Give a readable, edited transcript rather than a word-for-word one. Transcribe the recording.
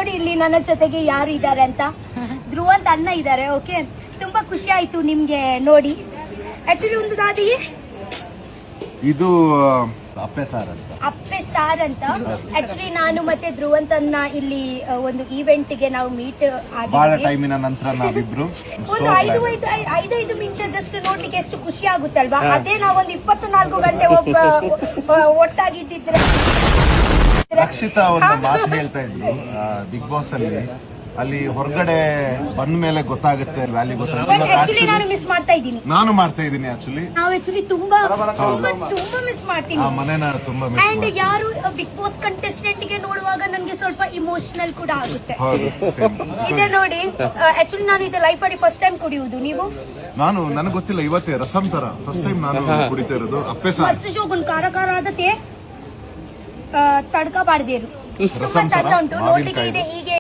ನೋಡಿ ಇಲ್ಲಿ ನನ್ನ ಜೊತೆಗೆ ಯಾರು ಇದ್ದಾರೆ ಅಂತ. ಧ್ರುವ ಅಂತ ಅಣ್ಣ ಇದ್ದಾರೆ. ಓಕೆ, ತುಂಬಾ ಖುಷಿ ಆಯ್ತು ನಿಮ್ಗೆ ನೋಡಿ. ಆಕ್ಚುಲಿ ಒಂದು ದಾದಿ ಇದು ಅಪ್ಪೆ ಸಾರ್ ಅಂತ. ಅಪ್ಪೆ ಸಾರ್ ಅಂತ. ಆಕ್ಚುಲಿ ನಾನು ಮತ್ತೆ ಧ್ರುವಂತನ್ನ ಇಲ್ಲಿ ಒಂದು ಈವೆಂಟ್ ಗೆ ನಾವು ಮೀಟ್ ಬಹಳ ಆಗಿದ್ವಿ. ಟೈಮಿನ ನಂತರ ನಾವಿಬ್ರು ಒಂದು 5 ನಿಮಿಷ ಜಸ್ಟ್ ನೋಡ್ಲಿಕ್ಕೆ ಎಷ್ಟು ಖುಷಿ ಆಗುತ್ತಲ್ವಾ. ಅದೇ ನಾವೊಂದು 24 ಗಂಟೆ ಒಟ್ಟಾಗಿದ್ದಿದ್ರೆ. ರಕ್ಷಿತಾ ಒಂದು ಮಾತು ಹೇಳ್ತಾ ಇದ್ರು ಬಿಗ್ ಬಾಸ್ ಅಲ್ಲಿ ಹೊರಗಡೆ ಬಂದ ಮೇಲೆ ಗೊತ್ತಾಗುತ್ತೆ ವ್ಯಾಲಿ ಆಕ್ಚುಲಿ ನಾನು ಮಿಸ್ ಮಾಡ್ತಾ ಇದ್ದೀನಿ. ನಾನು ಮಾಡ್ತಾ ಇದ್ದೀನಿ ಆಕ್ಚುಲಿ. ನಾವು ಆಕ್ಚುಲಿ ತುಂಬಾ ಮಿಸ್ ಮಾಡ್ತೀನಿ. ಆ ಮನೆನ ತುಂಬಾ ಮಿಸ್ ಅಂಡ್ ಯಾರು ಬಿಗ್ ಬಾಸ್ ಕಂಟೆಸ್ಟೆಂಟ್ ಗೆ ನೋಡುವಾಗ ನನಗೆ ಸ್ವಲ್ಪ ಇಮೋಷನಲ್ ಕೂಡ ಆಗುತ್ತೆ. ಇದೆ ನೋಡಿ, ಆಕ್ಚುಲಿ ನಾನು ಇದು ಲೈಫ್ ಅಲ್ಲಿ ಫಸ್ಟ್ ಟೈಮ್ ಕುಡಿಯುವುದು. ನೀವು? ನನಗೆ ಗೊತ್ತಿಲ್ಲ, ಇವತ್ತೇ ರಸಂ ತರ ಫಸ್ಟ್ ಟೈಮ್ ನಾನು ಕುಡಿತಾ ಇರೋದು ಅಪ್ಪೆ ಸಾರ್. ಮಸ್ತ್ ಜೋಗುನ್ ಖಾರ ಖಾರ ಆದತೆ ತಡ್ಕ ಬಾಡ್ದೇರು ತುಂಬಾ ಚಂದ ಉಂಟು ನೋಡ್ಲಿಕ್ಕೆ. ಇದೆ ಹೀಗೆ